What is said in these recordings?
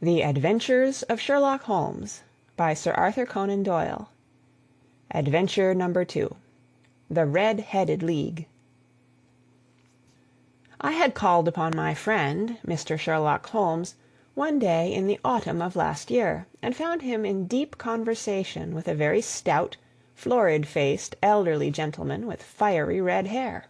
The Adventures of Sherlock Holmes, by Sir Arthur Conan Doyle. Adventure number 2. The Red-Headed League. I had called upon my friend, Mr. Sherlock Holmes, one day in the autumn of last year, and found him in deep conversation with a very stout, florid-faced, elderly gentleman with fiery red hair.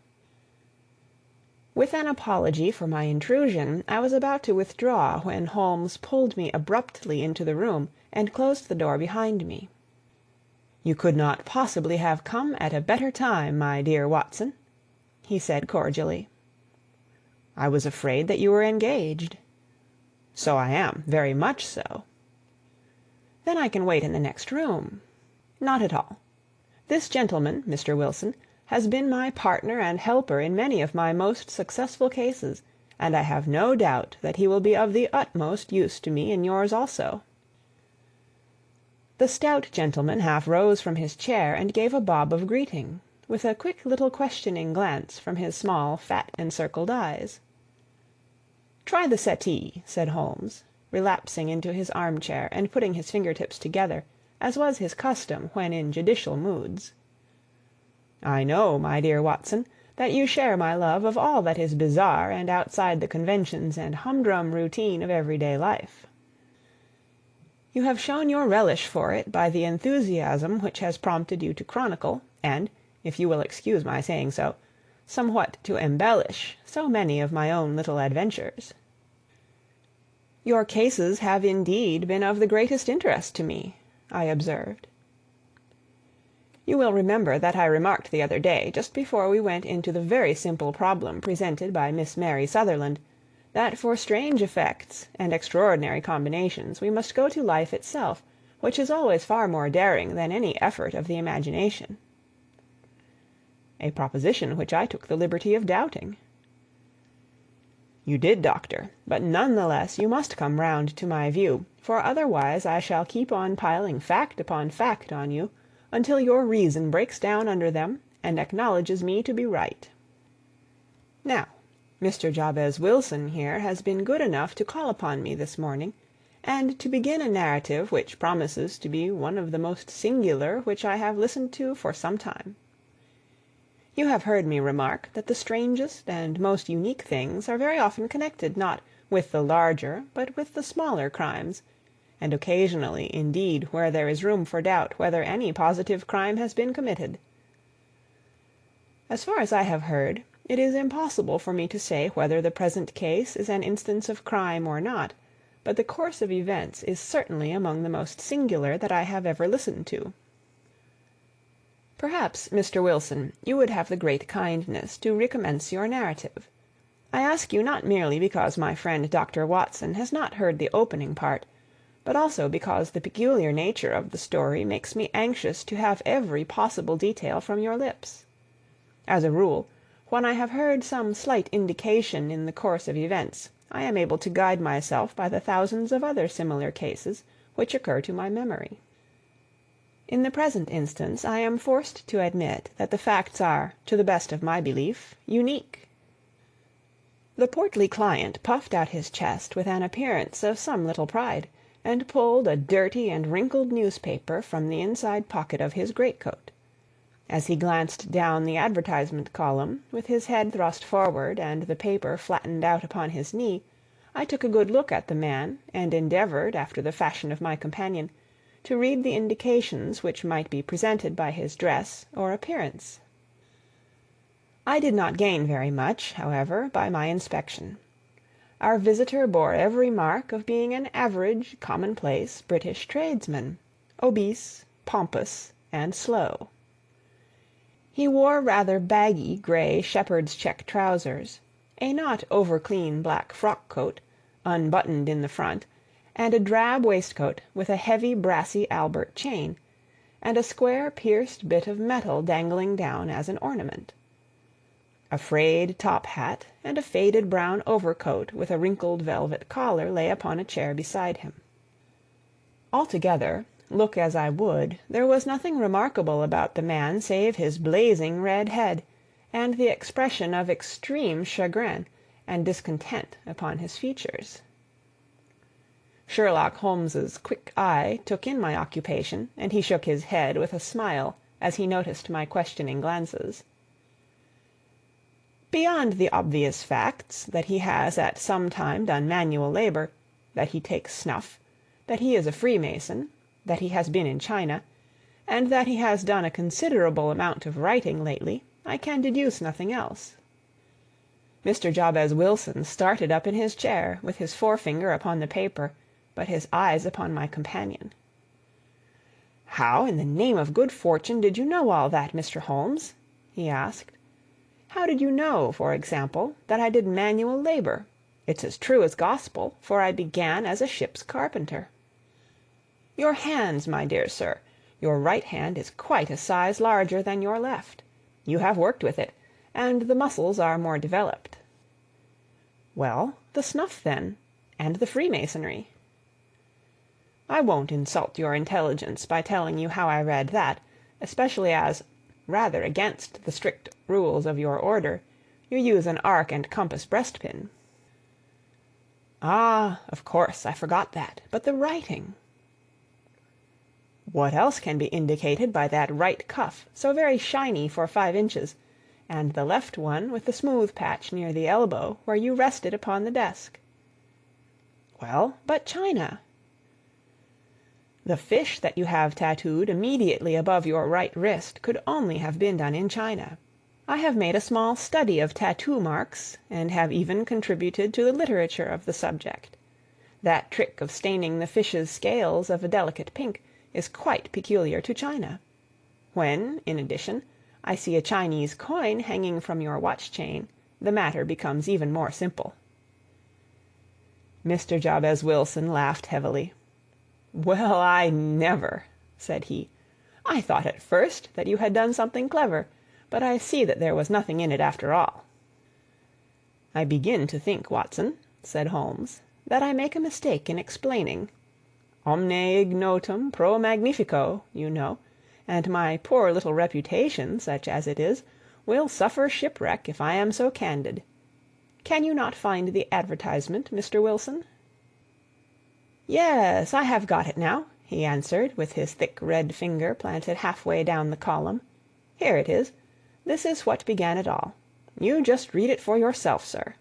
With an apology for my intrusion, I was about to withdraw when Holmes pulled me abruptly into the room and closed the door behind me. "You could not possibly have come at a better time, my dear Watson," he said cordially. "I was afraid that you were engaged." "So I am, very much so." "Then I can wait in the next room." "Not at all. This gentleman, Mr. Wilson, has been my partner and helper in many of my most successful cases, and I have no doubt that he will be of the utmost use to me in yours also." The stout gentleman half rose from his chair and gave a bob of greeting, with a quick little questioning glance from his small, fat, encircled eyes. "Try the settee," said Holmes, relapsing into his armchair and putting his fingertips together, as was his custom when in judicial moods. "I know, my dear Watson, that you share my love of all that is bizarre and outside the conventions and humdrum routine of everyday life. You have shown your relish for it by the enthusiasm which has prompted you to chronicle, and, if you will excuse my saying so, somewhat to embellish so many of my own little adventures. Your cases have indeed been of the greatest interest to me," I observed. You will remember that I remarked the other day, just before we went into the very simple problem presented by Miss Mary Sutherland, that for strange effects and extraordinary combinations we must go to life itself, which is always far more daring than any effort of the imagination. A proposition which I took the liberty of doubting. You did, Doctor, but none the less you must come round to my view, for otherwise I shall keep on piling fact upon fact on you, until your reason breaks down under them and acknowledges me to be right. Now, Mr. Jabez Wilson here has been good enough to call upon me this morning, and to begin a narrative which promises to be one of the most singular which I have listened to for some time. You have heard me remark that the strangest and most unique things are very often connected not with the larger but with the smaller crimes, and occasionally, indeed, where there is room for doubt whether any positive crime has been committed. As far as I have heard, it is impossible for me to say whether the present case is an instance of crime or not, but the course of events is certainly among the most singular that I have ever listened to. Perhaps, Mr. Wilson, you would have the great kindness to recommence your narrative. I ask you not merely because my friend Dr. Watson has not heard the opening part, but also because the peculiar nature of the story makes me anxious to have every possible detail from your lips. As a rule, when I have heard some slight indication in the course of events, I am able to guide myself by the thousands of other similar cases which occur to my memory. In the present instance, I am forced to admit that the facts are, to the best of my belief, unique. The portly client puffed out his chest with an appearance of some little pride, and pulled a dirty and wrinkled newspaper from the inside pocket of his greatcoat. As he glanced down the advertisement column, with his head thrust forward and the paper flattened out upon his knee, I took a good look at the man, and endeavored, after the fashion of my companion, to read the indications which might be presented by his dress or appearance. I did not gain very much, however, by my inspection. Our visitor bore every mark of being an average, commonplace British tradesman, obese, pompous, and slow. He wore rather baggy grey shepherd's check trousers, a not over-clean black frock-coat, unbuttoned in the front, and a drab waistcoat with a heavy brassy Albert chain, and a square pierced bit of metal dangling down as an ornament. A frayed top hat and a faded brown overcoat with a wrinkled velvet collar lay upon a chair beside him. Altogether, look as I would, there was nothing remarkable about the man save his blazing red head, and the expression of extreme chagrin and discontent upon his features. Sherlock Holmes's quick eye took in my occupation, and he shook his head with a smile as he noticed my questioning glances. Beyond the obvious facts that he has at some time done manual labor, that he takes snuff, that he is a Freemason, that he has been in China, and that he has done a considerable amount of writing lately, I can deduce nothing else. Mr. Jabez Wilson started up in his chair, with his forefinger upon the paper, but his eyes upon my companion. "How, in the name of good fortune, did you know all that, Mr. Holmes?" he asked. "How did you know, for example, that I did manual labor? It's as true as gospel, for I began as a ship's carpenter." "Your hands, my dear sir. Your right hand is quite a size larger than your left. You have worked with it, and the muscles are more developed." "Well, the snuff, then, and the Freemasonry." "I won't insult your intelligence by telling you how I read that, especially as, rather against the strict rules of your order, you use an arc and compass breastpin." "Ah, of course, I forgot that. But the writing?" "What else can be indicated by that right cuff, so very shiny for 5 inches, and the left one with the smooth patch near the elbow where you rest it upon the desk?" "Well, but China?" "The fish that you have tattooed immediately above your right wrist could only have been done in China. I have made a small study of tattoo marks, and have even contributed to the literature of the subject. That trick of staining the fish's scales of a delicate pink is quite peculiar to China. When, in addition, I see a Chinese coin hanging from your watch-chain, the matter becomes even more simple." Mr. Jabez Wilson laughed heavily. "Well, I never!" said he. "I thought at first that you had done something clever, but I see that there was nothing in it after all." "I begin to think, Watson," said Holmes, "that I make a mistake in explaining. Omne ignotum pro magnifico, you know, and my poor little reputation, such as it is, will suffer shipwreck if I am so candid. Can you not find the advertisement, Mr. Wilson?" "Yes, I have got it now," he answered, with his thick red finger planted halfway down the column. "Here it is. This is what began it all. You just read it for yourself, sir."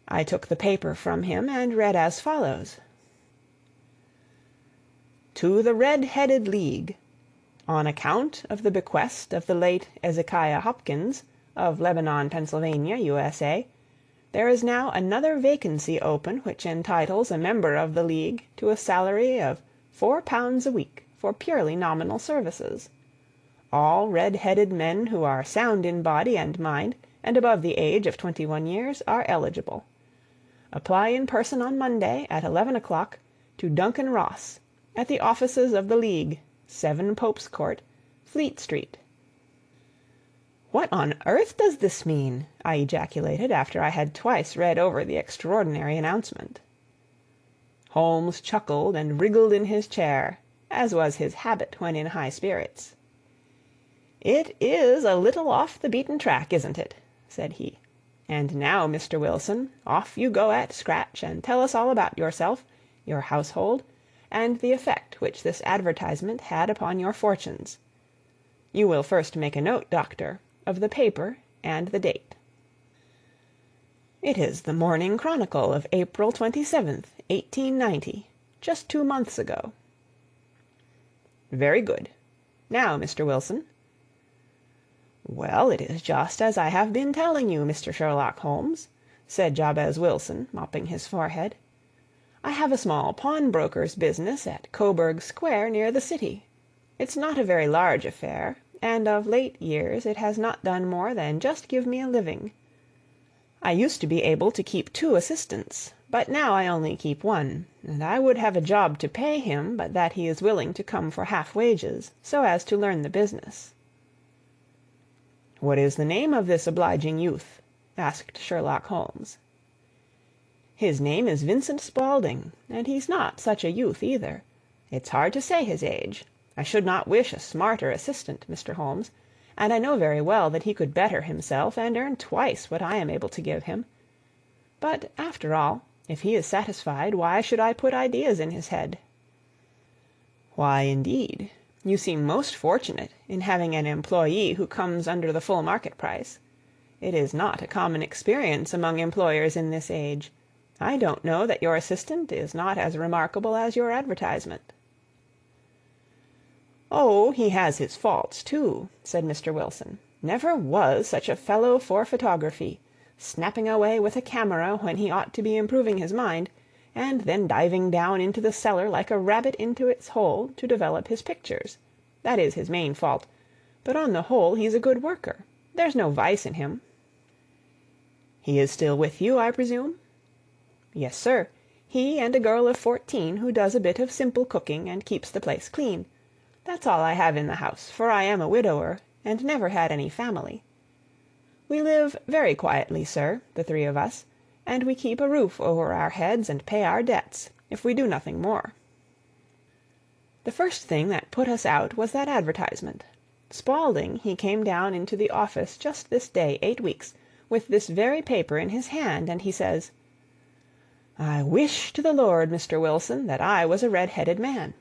I took the paper from him and read as follows: "To the Red-Headed League. On account of the bequest of the late Ezekiah Hopkins, of Lebanon, Pennsylvania, USA, there is now another vacancy open which entitles a member of the League to a salary of £4 a week for purely nominal services. All red-headed men who are sound in body and mind and above the age of 21 years are eligible. Apply in person on Monday at 11 o'clock to Duncan Ross, at the offices of the League, 7 Pope's Court, Fleet Street." "What on earth does this mean?" I ejaculated after I had twice read over the extraordinary announcement. Holmes chuckled and wriggled in his chair, as was his habit when in high spirits. "It is a little off the beaten track, isn't it?" said he. "And now, Mr. Wilson, off you go at scratch and tell us all about yourself, your household, and the effect which this advertisement had upon your fortunes. You will first make a note, Doctor, of the paper and the date." "It is the Morning Chronicle of April 27th, 1890, just 2 months ago." "Very good. Now, Mr. Wilson." "Well, it is just as I have been telling you, Mr. Sherlock Holmes," said Jabez Wilson, mopping his forehead. "I have a small pawnbroker's business at Coburg Square, near the city. It's not a very large affair, and of late years it has not done more than just give me a living. I used to be able to keep 2 assistants, but now I only keep 1, and I would have a job to pay him but that he is willing to come for half wages, so as to learn the business." "What is the name of this obliging youth?" asked Sherlock Holmes. "His name is Vincent Spaulding, and he's not such a youth either. It's hard to say his age. I should not wish a smarter assistant, Mr. Holmes, and I know very well that he could better himself and earn twice what I am able to give him. But, after all, If he is satisfied, why should I put ideas in his head?" "Why, indeed? You seem most fortunate in having an employee who comes under the full market price. It is not a common experience among employers in this age. I don't know that your assistant is not as remarkable as your advertisement." "Oh, he has his faults, too," said Mr. Wilson. "Never was such a fellow for photography, snapping away with a camera when he ought to be improving his mind, and then diving down into the cellar like a rabbit into its hole to develop his pictures. That is his main fault, but on the whole he's a good worker. There's no vice in him." "He is still with you, I presume?" "Yes, sir. He and a girl of 14 who does a bit of simple cooking and keeps the place clean. That's all I have in the house, for I am a widower, and never had any family. We live very quietly, sir, the three of us, and we keep a roof over our heads and pay our debts, if we do nothing more." The first thing that put us out was that advertisement. Spaulding, he came down into the office just this day 8 weeks, with this very paper in his hand, and he says, "I wish to the Lord, Mr. Wilson, that I was a red-headed man."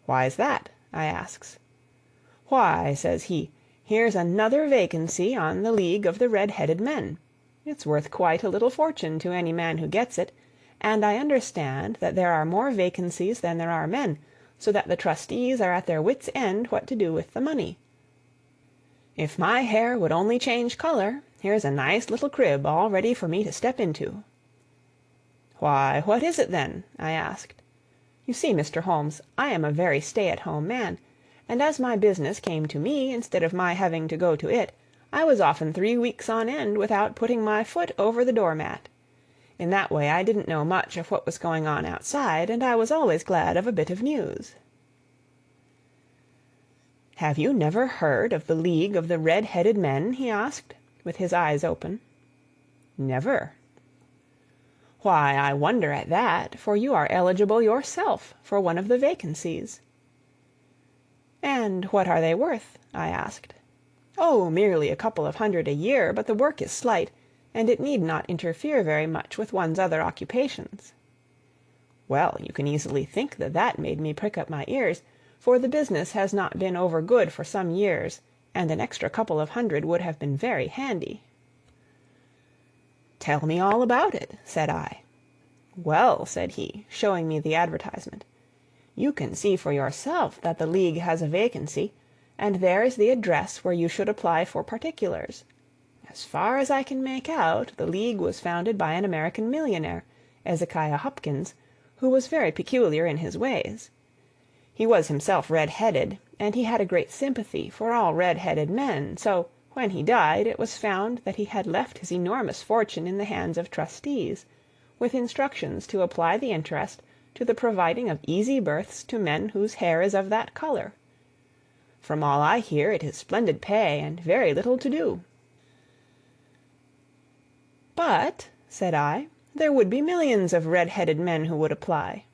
"Why's that?" I asks. "Why," says he, "here's another vacancy on the League of the Red-Headed Men. It's worth quite a little fortune to any man who gets it, and I understand that there are more vacancies than there are men, so that the trustees are at their wits' end what to do with the money. If my hair would only change color, here's a nice little crib all ready for me to step into." "Why, what is it then?" I asked. You see, Mr. Holmes, I am a very stay-at-home man, and as my business came to me instead of my having to go to it, I was often 3 weeks on end without putting my foot over the door-mat. In that way I didn't know much of what was going on outside, and I was always glad of a bit of news." "Have you never heard of the League of the Red-Headed Men?" he asked, with his eyes open. "Never." "Why, I wonder at that, for you are eligible yourself for one of the vacancies." "And what are they worth?" I asked. "Oh, merely a couple of hundred a year, but the work is slight, and it need not interfere very much with one's other occupations." Well, you can easily think that that made me prick up my ears, for the business has not been over good for some years, and an extra couple of hundred would have been very handy. "Tell me all about it," said I. "Well," said he, showing me the advertisement, "you can see for yourself that the League has a vacancy, and there is the address where you should apply for particulars. As far as I can make out, the League was founded by an American millionaire, Ezekiah Hopkins, who was very peculiar in his ways. He was himself red-headed, and he had a great sympathy for all red-headed men, so when he died it was found that he had left his enormous fortune in the hands of trustees, with instructions to apply the interest to the providing of easy berths to men whose hair is of that color. From all I hear, it is splendid pay and very little to do." "But," said I, "there would be millions of red-headed men who would apply."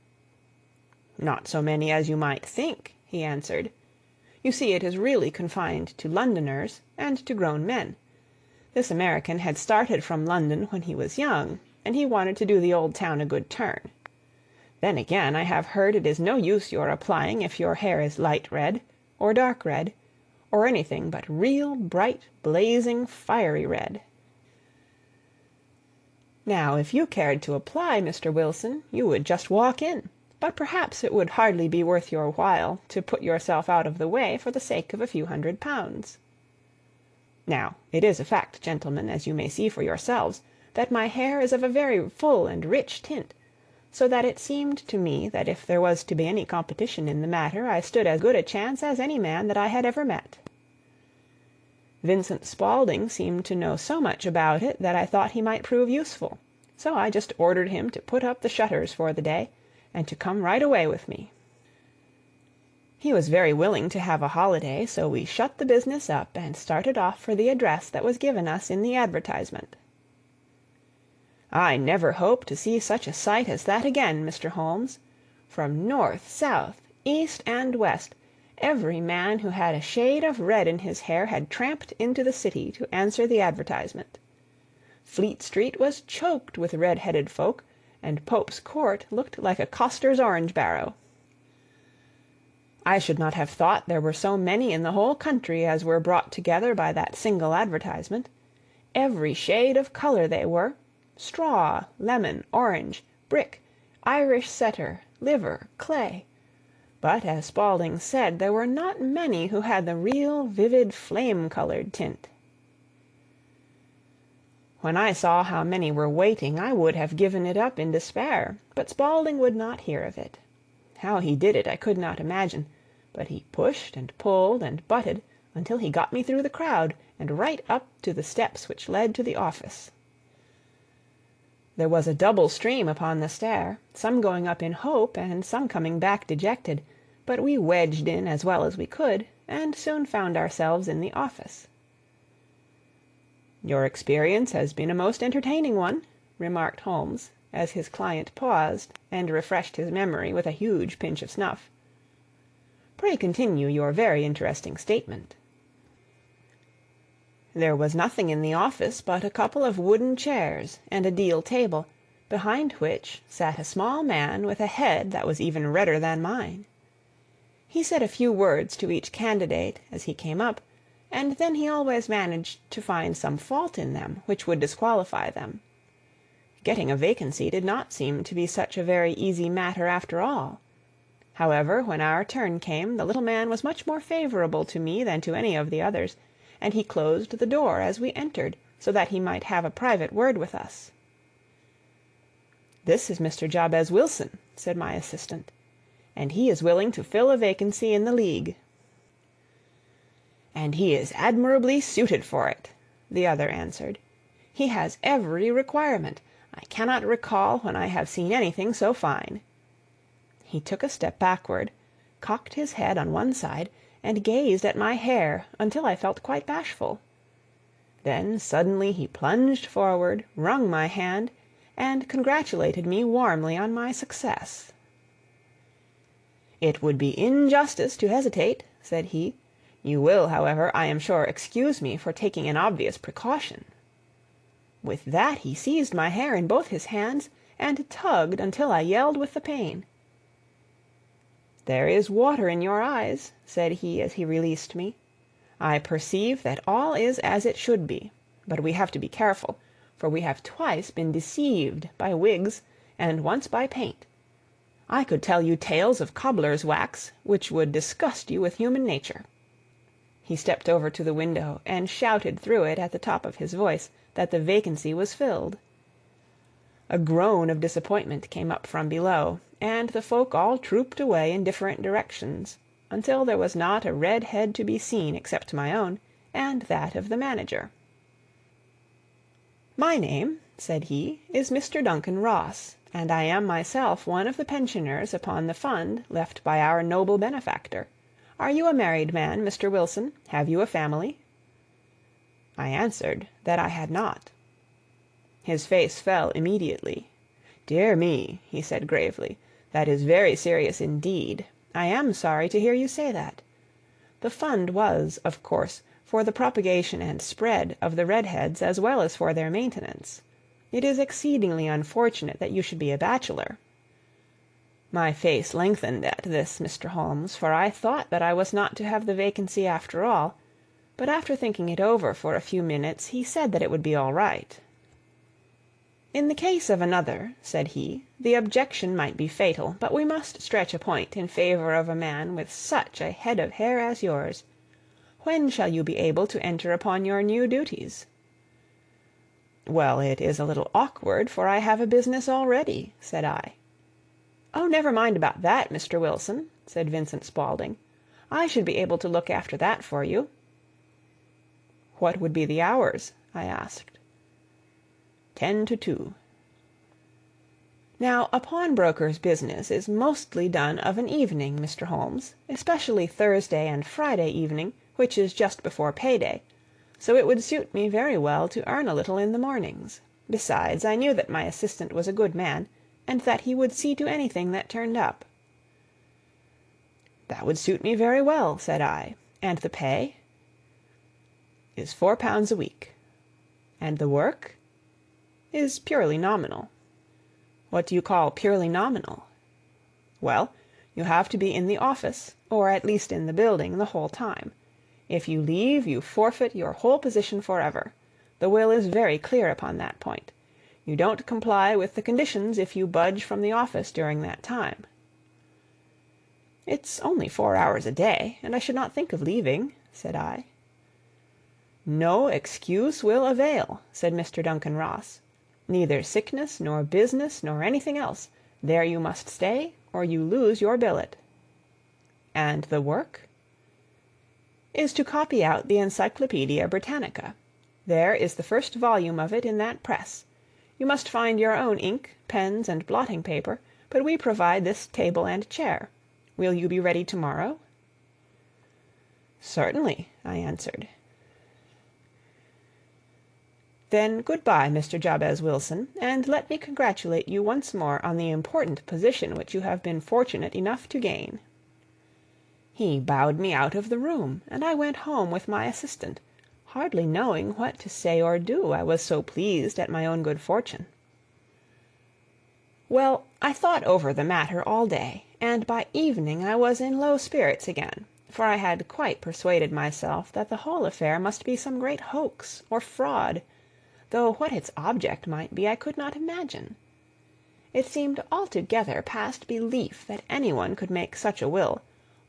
"Not so many as you might think," he answered. "You see, it is really confined to Londoners and to grown men. This American had started from London when he was young, and he wanted to do the old town a good turn. Then again, I have heard it is no use your applying if your hair is light red, or dark red, or anything but real bright, blazing, fiery red. Now, if you cared to apply, Mr. Wilson, you would just walk in, but perhaps it would hardly be worth your while to put yourself out of the way for the sake of a few £100. Now, it is a fact, gentlemen, as you may see for yourselves, that my hair is of a very full and rich tint, so that it seemed to me that if there was to be any competition in the matter, I stood as good a chance as any man that I had ever met. Vincent Spaulding seemed to know so much about it that I thought he might prove useful, so I just ordered him to put up the shutters for the day, and to come right away with me. He was very willing to have a holiday, so we shut the business up and started off for the address that was given us in the advertisement. I never hope to see such a sight as that again, Mr. Holmes. From north, south, east, and west, every man who had a shade of red in his hair had tramped into the city to answer the advertisement. Fleet Street was choked with red-headed folk, and Pope's Court looked like a coster's orange barrow. I should not have thought there were so many in the whole country as were brought together by that single advertisement. Every shade of colour they were, straw, lemon, orange, brick, Irish setter, liver, clay. But, as Spaulding said, there were not many who had the real vivid flame-coloured tint. When I saw how many were waiting, I would have given it up in despair, but Spaulding would not hear of it. How he did it I could not imagine, but he pushed and pulled and butted until he got me through the crowd and right up to the steps which led to the office. There was a double stream upon the stair, some going up in hope and some coming back dejected, but we wedged in as well as we could, and soon found ourselves in the office. "Your experience has been a most entertaining one," remarked Holmes, as his client paused and refreshed his memory with a huge pinch of snuff. "Pray continue your very interesting statement." There was nothing in the office but a couple of wooden chairs and a deal table, behind which sat a small man with a head that was even redder than mine. He said a few words to each candidate as he came up, and then he always managed to find some fault in them which would disqualify them. Getting a vacancy did not seem to be such a very easy matter after all. However, when our turn came, the little man was much more favourable to me than to any of the others, and he closed the door as we entered, so that he might have a private word with us. "This is Mr. Jabez Wilson," said my assistant, "and he is willing to fill a vacancy in the League." "And he is admirably suited for it," the other answered. "He has every requirement. I cannot recall when I have seen anything so fine." He took a step backward, cocked his head on one side, and gazed at my hair until I felt quite bashful. Then suddenly he plunged forward, wrung my hand, and congratulated me warmly on my success. "It would be injustice to hesitate," said he. "You will, however, I am sure, excuse me for taking an obvious precaution." With that he seized my hair in both his hands and tugged until I yelled with the pain. "There is water in your eyes," said he as he released me. "I perceive that all is as it should be, but we have to be careful, for we have twice been deceived by wigs and once by paint. I could tell you tales of cobbler's wax which would disgust you with human nature." He stepped over to the window and shouted through it at the top of his voice that the vacancy was filled. A groan of disappointment came up from below, and the folk all trooped away in different directions, until there was not a red head to be seen except my own, and that of the manager. "My name," said he, "is Mr. Duncan Ross, and I am myself one of the pensioners upon the fund left by our noble benefactor. Are you a married man, Mr. Wilson? Have you a family?" I answered that I had not. His face fell immediately. "Dear me," he said gravely, "that is very serious indeed. I am sorry to hear you say that. The fund was, of course, for the propagation and spread of the redheads as well as for their maintenance. It is exceedingly unfortunate that you should be a bachelor." My face lengthened at this, Mr. Holmes, for I thought that I was not to have the vacancy after all, but after thinking it over for a few minutes he said that it would be all right. "In the case of another," said he, "the objection might be fatal, but we must stretch a point in favor of a man with such a head of hair as yours. When shall you be able to enter upon your new duties?" "Well, it is a little awkward, for I have a business already," said I. "Oh, never mind about that, Mr. Wilson," said Vincent Spaulding. "I should be able to look after that for you." "What would be the hours?" I asked. 10 to 2. Now, a pawnbroker's business is mostly done of an evening, Mr. Holmes, especially Thursday and Friday evening, which is just before payday, so it would suit me very well to earn a little in the mornings. Besides, I knew that my assistant was a good man, and that he would see to anything that turned up. "That would suit me very well," said I. "And the pay?" "Is £4 a week." "And the work?" "Is purely nominal." What do you call purely nominal? Well, you have to be in the office, or at least in the building, the whole time. If you leave, you forfeit your whole position forever. The will is very clear upon that point. You don't comply with the conditions if you budge from the office during that time. It's only 4 hours a day, and I should not think of leaving, said I. No excuse will avail, said Mr. Duncan Ross. Neither sickness, nor business, nor anything else. There you must stay, or you lose your billet. And the work? Is to copy out the Encyclopaedia Britannica. There is the first volume of it in that press. You must find your own ink, pens, and blotting paper, but we provide this table and chair. Will you be ready tomorrow? Certainly, I answered. Then good-bye, Mr. Jabez Wilson, and let me congratulate you once more on the important position which you have been fortunate enough to gain. He bowed me out of the room, and I went home with my assistant, hardly knowing what to say or do, I was so pleased at my own good fortune. Well, I thought over the matter all day, and by evening I was in low spirits again, for I had quite persuaded myself that the whole affair must be some great hoax or fraud, though what its object might be I could not imagine. It seemed altogether past belief that anyone could make such a will,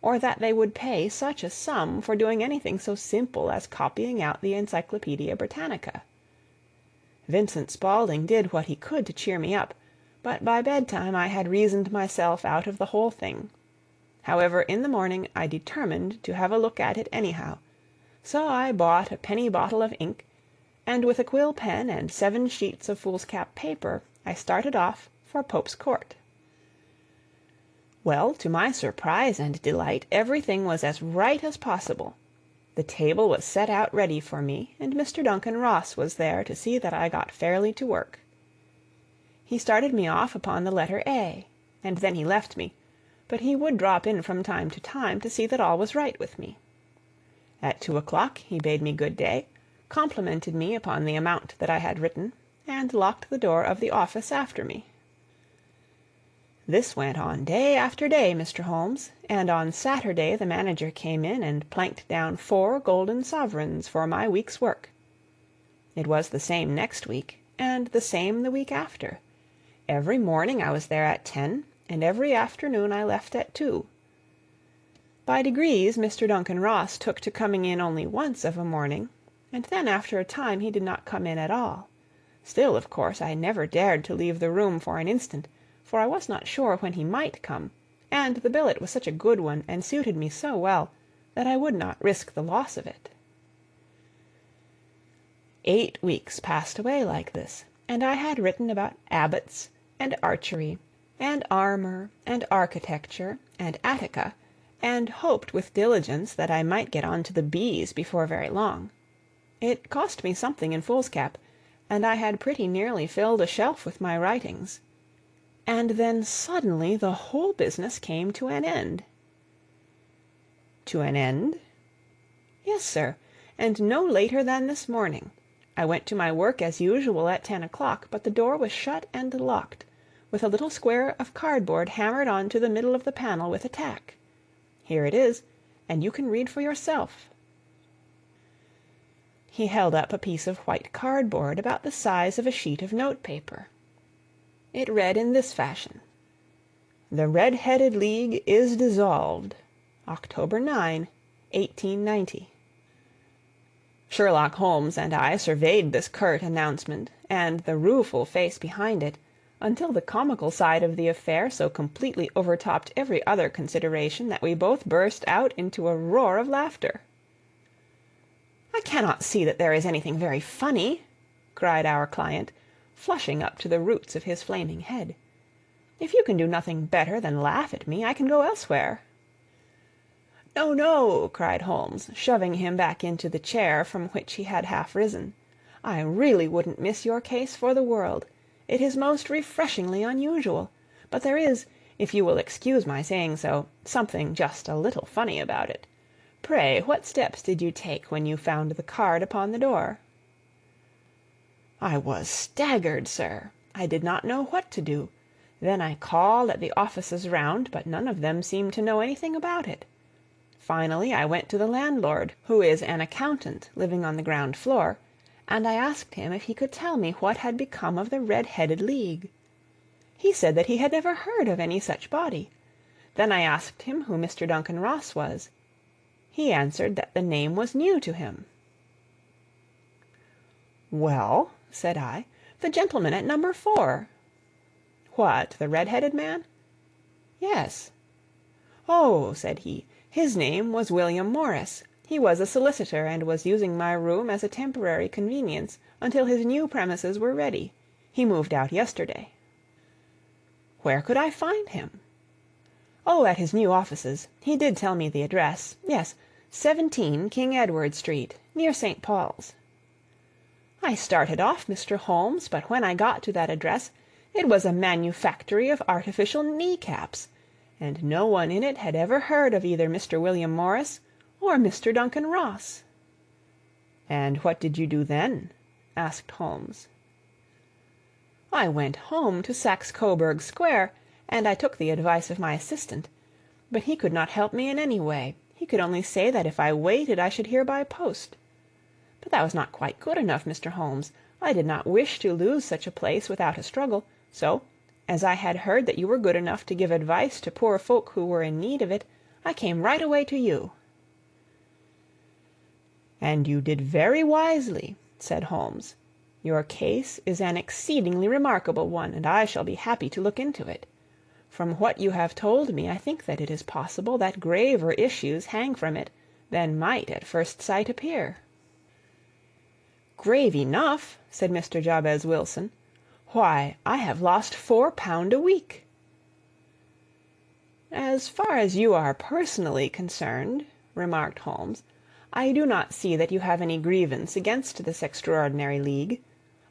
or that they would pay such a sum for doing anything so simple as copying out the Encyclopaedia Britannica. Vincent Spaulding did what he could to cheer me up, but by bedtime I had reasoned myself out of the whole thing. However, in the morning I determined to have a look at it anyhow, so I bought a penny bottle of ink, and with a quill pen and 7 sheets of foolscap paper I started off for Pope's Court. Well, to my surprise and delight, everything was as right as possible. The table was set out ready for me, and Mr. Duncan Ross was there to see that I got fairly to work. He started me off upon the letter A, and then he left me, but he would drop in from time to time to see that all was right with me. At 2 o'clock he bade me good day, complimented me upon the amount that I had written, and locked the door of the office after me. This went on day after day, Mr. Holmes, and on Saturday the manager came in and planked down 4 golden sovereigns for my week's work. It was the same next week, and the same the week after. Every morning I was there at 10, and every afternoon I left at 2. By degrees Mr. Duncan Ross took to coming in only once of a morning, and then after a time he did not come in at all. Still, of course, I never dared to leave the room for an instant, for I was not sure when he might come, and the billet was such a good one and suited me so well that I would not risk the loss of it. 8 weeks passed away like this, and I had written about abbots, and archery, and armor, and architecture, and Attica, and hoped with diligence that I might get on to the bees before very long. It cost me something in foolscap, and I had pretty nearly filled a shelf with my writings. And then suddenly the whole business came to an end. To an end? Yes, sir, and no later than this morning. I went to my work as usual at 10 o'clock, but the door was shut and locked, with a little square of cardboard hammered on to the middle of the panel with a tack. Here it is, and you can read for yourself. He held up a piece of white cardboard about the size of a sheet of notepaper. It read in this fashion: "The Red-Headed League is dissolved. October 9, 1890." Sherlock Holmes and I surveyed this curt announcement, and the rueful face behind it, until the comical side of the affair so completely overtopped every other consideration that we both burst out into a roar of laughter. "I cannot see that there is anything very funny," cried our client, flushing up to the roots of his flaming head. "If you can do nothing better than laugh at me, I can go elsewhere." "No, no," cried Holmes, shoving him back into the chair from which he had half risen. "I really wouldn't miss your case for the world. It is most refreshingly unusual, but there is, if you will excuse my saying so, something just a little funny about it. Pray, what steps did you take when you found the card upon the door?" "I was staggered, sir. I did not know what to do. Then I called at the offices round, but none of them seemed to know anything about it. Finally I went to the landlord, who is an accountant living on the ground floor, and I asked him if he could tell me what had become of the Red-headed League. He said that he had never heard of any such body. Then I asked him who Mr. Duncan Ross was. He answered that the name was new to him. "Well," said I, "the gentleman at number 4. "What, the red-headed man?" "Yes." "Oh," said he, "his name was William Morris. He was a solicitor, and was using my room as a temporary convenience until his new premises were ready. He moved out yesterday." "Where could I find him?" "Oh, at his new offices. He did tell me the address. Yes, 17 King Edward Street, near St. Paul's." I started off, Mr. Holmes, but when I got to that address, it was a manufactory of artificial knee-caps, and no one in it had ever heard of either Mr. William Morris or Mr. Duncan Ross. "And what did you do then?" asked Holmes. "I went home to Saxe-Coburg Square, and I took the advice of my assistant. But he could not help me in any way. He could only say that if I waited I should hear by post. But that was not quite good enough, Mr. Holmes. I did not wish to lose such a place without a struggle, so, as I had heard that you were good enough to give advice to poor folk who were in need of it, I came right away to you." "And you did very wisely," said Holmes. "Your case is an exceedingly remarkable one, and I shall be happy to look into it. From what you have told me, I think that it is possible that graver issues hang from it than might at first sight appear." "Grave enough," said Mr. Jabez Wilson. "Why, I have lost £4 a week." "As far as you are personally concerned," remarked Holmes, "I do not see that you have any grievance against this extraordinary league.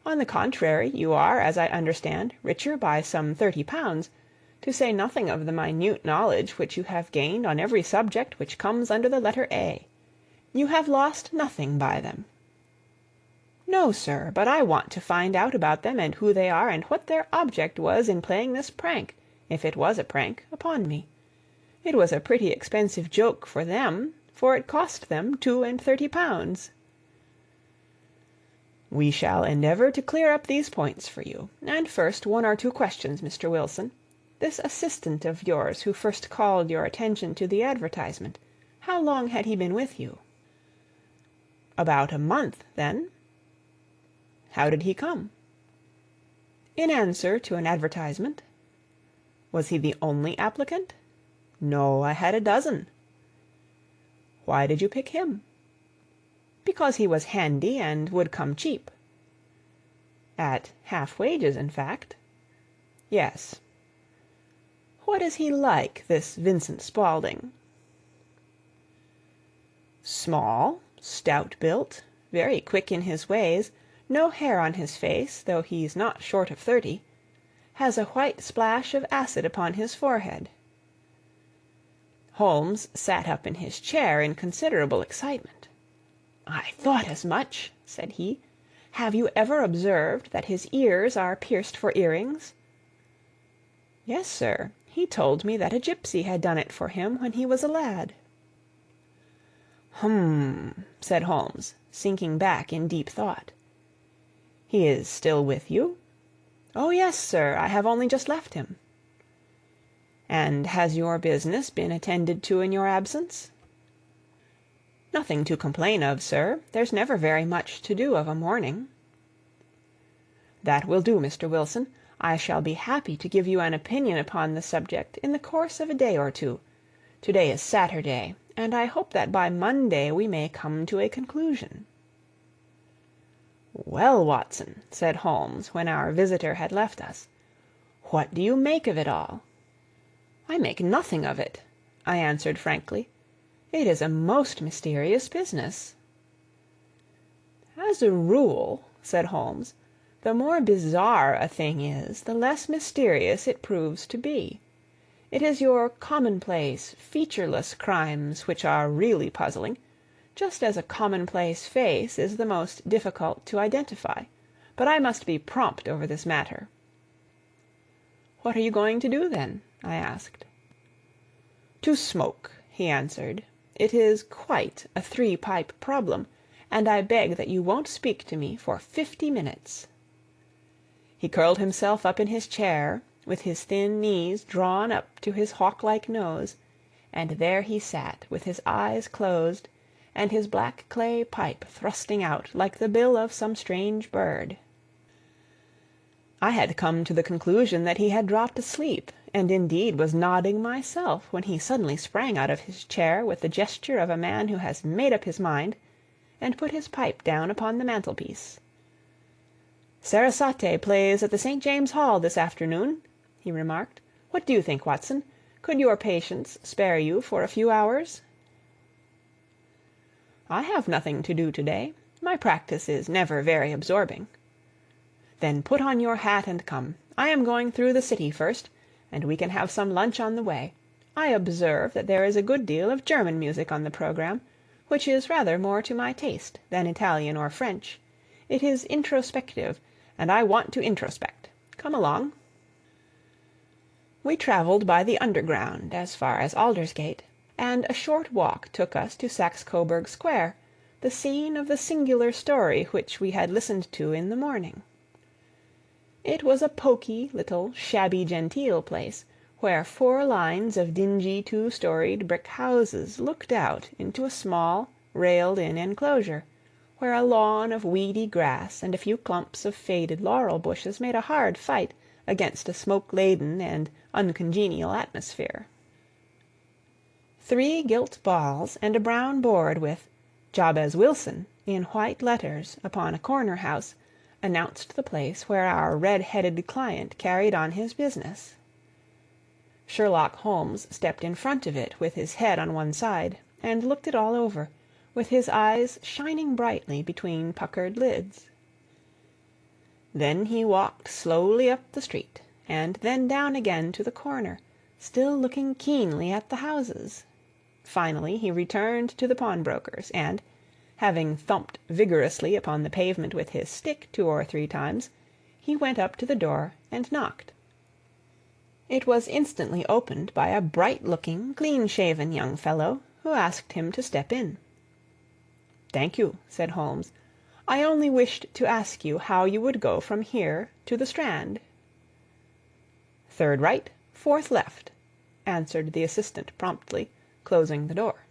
On the contrary, you are, as I understand, richer by some £30, to say nothing of the minute knowledge which you have gained on every subject which comes under the letter A. You have lost nothing by them." "No, sir, but I want to find out about them, and who they are, and what their object was in playing this prank, if it was a prank, upon me. It was a pretty expensive joke for them, for it cost them £32. "We shall endeavor to clear up these points for you. And first, 1 or 2 questions, Mr. Wilson. This assistant of yours who first called your attention to the advertisement, how long had he been with you?" "About a month, then." "How did he come?" "In answer to an advertisement." "Was he the only applicant?" "No, I had a dozen." "Why did you pick him?" "Because he was handy and would come cheap." "At half wages, in fact?" "Yes." "What is he like, this Vincent Spaulding?" "Small, stout-built, very quick in his ways, no hair on his face, though he's not short of 30. Has a white splash of acid upon his forehead." Holmes sat up in his chair in considerable excitement. "I thought as much," said he. "Have you ever observed that his ears are pierced for earrings?" "Yes, sir. He told me that a gipsy had done it for him when he was a lad." "Hum," said Holmes, sinking back in deep thought. "He is still with you?" "Oh, yes, sir. I have only just left him." "And has your business been attended to in your absence?" "Nothing to complain of, sir. There's never very much to do of a morning." "That will do, Mr. Wilson. I shall be happy to give you an opinion upon the subject in the course of a day or 2. To-day is Saturday, and I hope that by Monday we may come to a conclusion." "Well, Watson," said Holmes, when our visitor had left us, "what do you make of it all?" "I make nothing of it," I answered frankly. "It is a most mysterious business." "As a rule," said Holmes, "the more bizarre a thing is, the less mysterious it proves to be. It is your commonplace, featureless crimes which are really puzzling, just as a commonplace face is the most difficult to identify. But I must be prompt over this matter." "What are you going to do, then?" I asked. "To smoke," he answered. "It is quite a three-pipe problem, and I beg that you won't speak to me for 50 minutes." He curled himself up in his chair, with his thin knees drawn up to his hawk-like nose, and there he sat with his eyes closed, and his black clay pipe thrusting out like the bill of some strange bird. I had come to the conclusion that he had dropped asleep, and indeed was nodding myself, when he suddenly sprang out of his chair with the gesture of a man who has made up his mind, and put his pipe down upon the mantelpiece. "Sarasate plays at the St. James Hall this afternoon," he remarked. "What do you think, Watson? Could your patients spare you for a few hours?" "I have nothing to do to-day. My practice is never very absorbing." "Then put on your hat and come. I am going through the city first, and we can have some lunch on the way. I observe that there is a good deal of German music on the programme, which is rather more to my taste than Italian or French. It is introspective, and I want to introspect. Come along." We travelled by the Underground as far as Aldersgate, and a short walk took us to Saxe-Coburg Square, the scene of the singular story which we had listened to in the morning. It was a poky little shabby-genteel place, where 4 lines of dingy 2-storied brick houses looked out into a small, railed-in enclosure, where a lawn of weedy grass and a few clumps of faded laurel bushes made a hard fight against a smoke-laden and uncongenial atmosphere. 3 gilt balls and a brown board with "Jabez Wilson" in white letters upon a corner house announced the place where our red-headed client carried on his business. Sherlock Holmes stepped in front of it with his head on one side, and looked it all over, with his eyes shining brightly between puckered lids. Then he walked slowly up the street, and then down again to the corner, still looking keenly at the houses. Finally he returned to the pawnbroker's, and, having thumped vigorously upon the pavement with his stick 2 or 3 times, he went up to the door and knocked. It was instantly opened by a bright-looking, clean-shaven young fellow, who asked him to step in. "Thank you," said Holmes. "I only wished to ask you how you would go from here to the Strand." "Third right, fourth left," answered the assistant promptly, closing the door.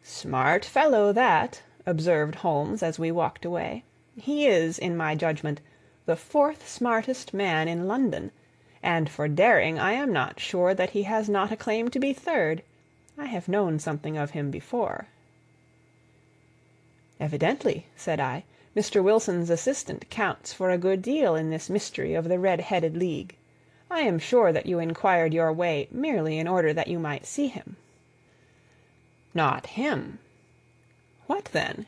"Smart fellow, that," observed Holmes as we walked away. "He is, in my judgment, the 4th smartest man in London, and for daring I am not sure that he has not a claim to be 3rd. I have known something of him before." "Evidently," said I, "Mr. Wilson's assistant counts for a good deal in this mystery of the Red-Headed League. I am sure that you inquired your way merely in order that you might see him." "Not him." "What then?"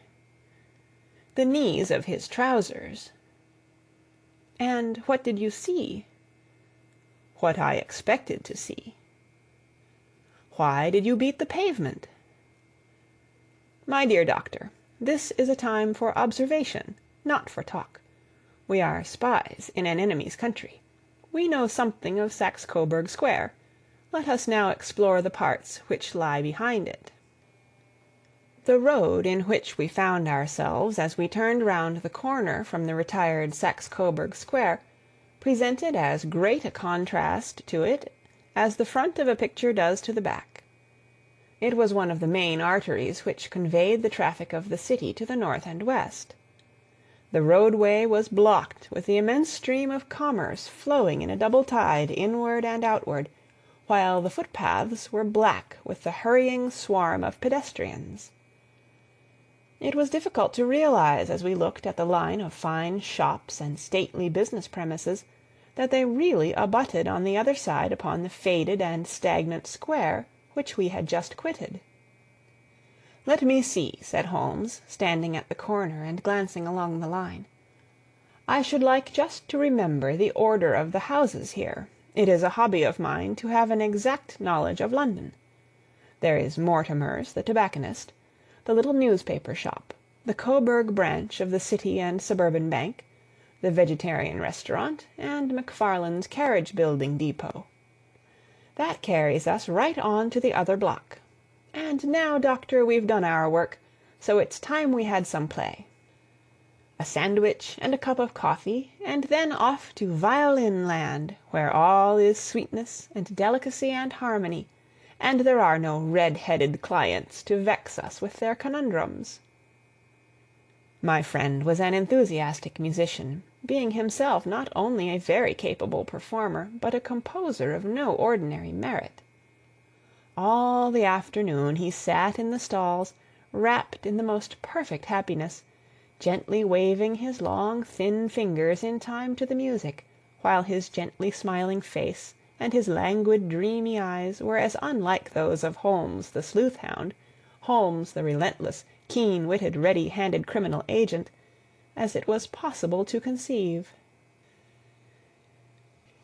"The knees of his trousers." "And what did you see?" "What I expected to see." "Why did you beat the pavement?" "My dear doctor, this is a time for observation, not for talk. We are spies in an enemy's country. We know something of Saxe-Coburg Square. Let us now explore the parts which lie behind it." The road in which we found ourselves as we turned round the corner from the retired Saxe-Coburg Square presented as great a contrast to it as the front of a picture does to the back. It was one of the main arteries which conveyed the traffic of the city to the north and west. The roadway was blocked with the immense stream of commerce flowing in a double tide inward and outward, while the footpaths were black with the hurrying swarm of pedestrians. It was difficult to realize, as we looked at the line of fine shops and stately business premises, that they really abutted on the other side upon the faded and stagnant square which we had just quitted. "Let me see," said Holmes, standing at the corner and glancing along the line. "I should like just to remember the order of the houses here. It is a hobby of mine to have an exact knowledge of London. There is Mortimer's, the tobacconist, the little newspaper shop, the Coburg branch of the City and Suburban Bank, the Vegetarian Restaurant, and McFarland's Carriage-Building Depot. That carries us right on to the other block. And now, Doctor, we've done our work, so it's time we had some play. A sandwich and a cup of coffee, and then off to Violin Land, where all is sweetness and delicacy and harmony, and there are no red-headed clients to vex us with their conundrums. My friend was an enthusiastic musician, being himself not only a very capable performer, but a composer of no ordinary merit. All the afternoon he sat in the stalls, wrapped in the most perfect happiness, gently waving his long, thin fingers in time to the music, while his gently smiling face and his languid, dreamy eyes were as unlike those of Holmes the sleuth-hound, Holmes the relentless, keen-witted, ready-handed criminal agent, as it was possible to conceive.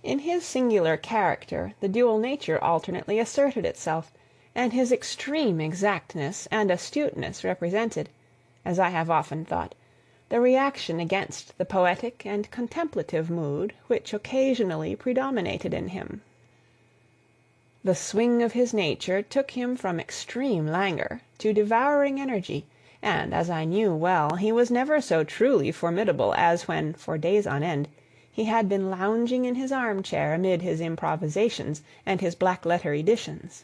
In his singular character the dual nature alternately asserted itself, and his extreme exactness and astuteness represented, as I have often thought, the reaction against the poetic and contemplative mood which occasionally predominated in him. The swing of his nature took him from extreme languor to devouring energy, and, as I knew well, he was never so truly formidable as when, for days on end, he had been lounging in his armchair amid his improvisations and his black-letter editions.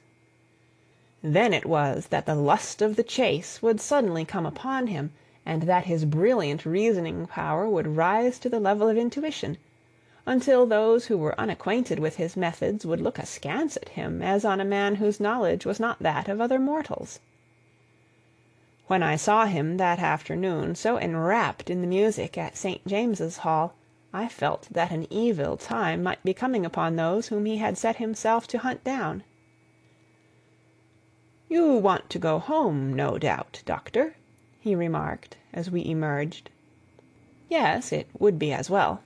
Then it was that the lust of the chase would suddenly come upon him, and that his brilliant reasoning power would rise to the level of intuition, until those who were unacquainted with his methods would look askance at him as on a man whose knowledge was not that of other mortals. When I saw him that afternoon so enwrapped in the music at St. James's Hall, I felt that an evil time might be coming upon those whom he had set himself to hunt down. "You want to go home, no doubt, Doctor," he remarked, as we emerged. "Yes, it would be as well."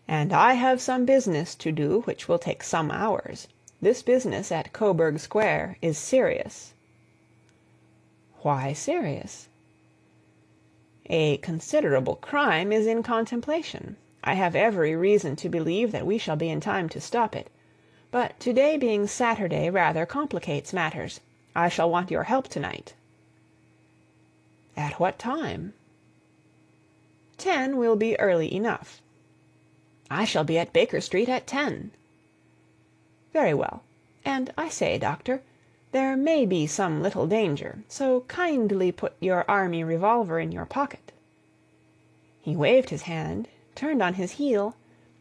"And I have some business to do which will take some hours. This business at Coburg Square is serious." "Why serious?" "A considerable crime is in contemplation. I have every reason to believe that we shall be in time to stop it. But to-day being Saturday rather complicates matters. I shall want your help tonight." "At what time?" 10 will be early enough." "I shall be at Baker Street at 10." "Very well. And I say, Doctor, there may be some little danger, so kindly put your army revolver in your pocket." He waved his hand, turned on his heel,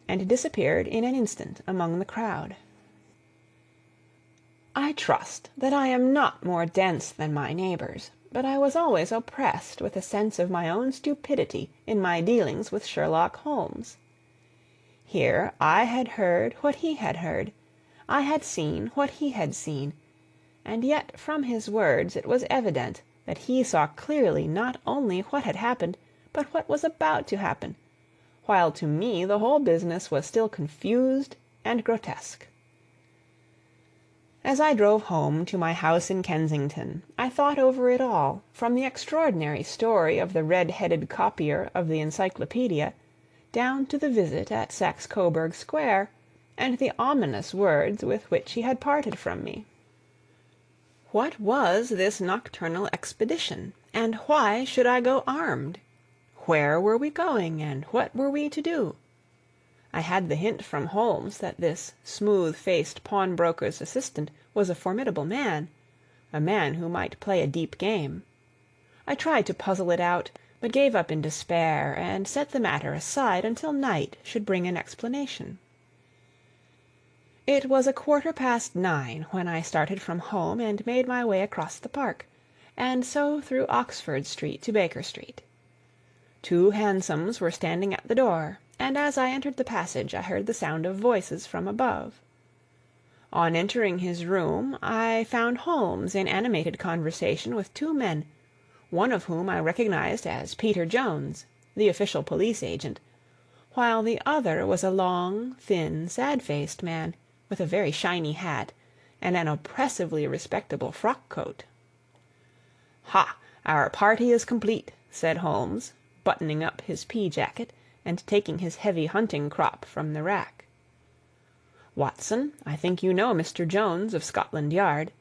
and disappeared in an instant among the crowd. I trust that I am not more dense than my neighbors, but I was always oppressed with a sense of my own stupidity in my dealings with Sherlock Holmes. Here I had heard what he had heard, I had seen what he had seen, and yet from his words it was evident that he saw clearly not only what had happened, but what was about to happen, while to me the whole business was still confused and grotesque. As I drove home to my house in Kensington, I thought over it all, from the extraordinary story of the red-headed copier of the Encyclopedia, down to the visit at Saxe-Coburg Square, and the ominous words with which he had parted from me. What was this nocturnal expedition, and why should I go armed? Where were we going, and what were we to do? I had the hint from Holmes that this smooth-faced pawnbroker's assistant was a formidable man, a man who might play a deep game. I tried to puzzle it out, but gave up in despair, and set the matter aside until night should bring an explanation. It was 9:15 when I started from home and made my way across the park, and so through Oxford Street to Baker Street. 2 hansoms were standing at the door, and as I entered the passage I heard the sound of voices from above. On entering his room I found Holmes in animated conversation with 2 men, one of whom I recognized as Peter Jones, the official police agent, while the other was a long, thin, sad-faced man, with a very shiny hat, and an oppressively respectable frock-coat. "Ha! Our party is complete," said Holmes, buttoning up his pea-jacket, and taking his heavy hunting crop from the rack. "Watson, I think you know Mr. Jones of Scotland Yard.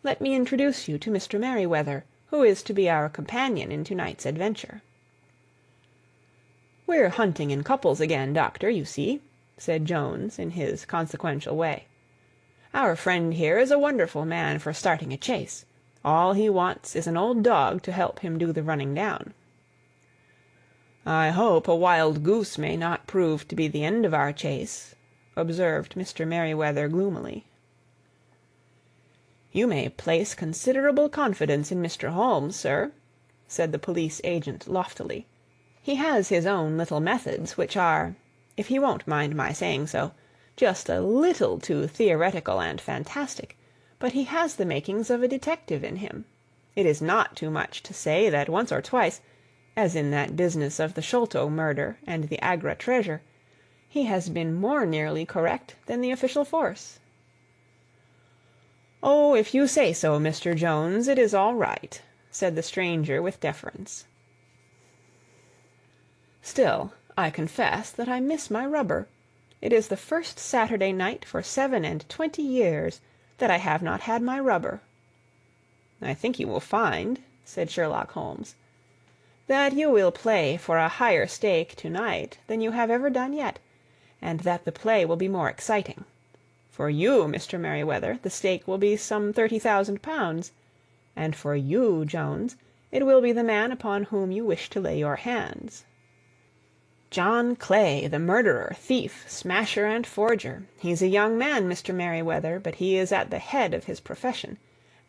Let me introduce you to Mr. Merryweather, who is to be our companion in to-night's adventure." "We're hunting in couples again, Doctor, you see," said Jones in his consequential way. "Our friend here is a wonderful man for starting a chase. All he wants is an old dog to help him do the running down." "I hope a wild goose may not prove to be the end of our chase," observed Mr. Merryweather gloomily. "You may place considerable confidence in Mr. Holmes, sir," said the police agent loftily. "He has his own little methods, which are, if he won't mind my saying so, just a little too theoretical and fantastic, but he has the makings of a detective in him. It is not too much to say that once or twice, as in that business of the Sholto murder and the Agra treasure, he has been more nearly correct than the official force." "Oh, if you say so, Mr. Jones, it is all right," said the stranger with deference. "Still, I confess that I miss my rubber. It is the first Saturday night for 27 years that I have not had my rubber." "I think you will find," said Sherlock Holmes, "that you will play for a higher stake to-night than you have ever done yet, and that the play will be more exciting. For you, Mr. Merryweather, the stake will be some £30,000, and for you, Jones, it will be the man upon whom you wish to lay your hands. John Clay, the murderer, thief, smasher, and forger. He's a young man, Mr. Merryweather, but he is at the head of his profession,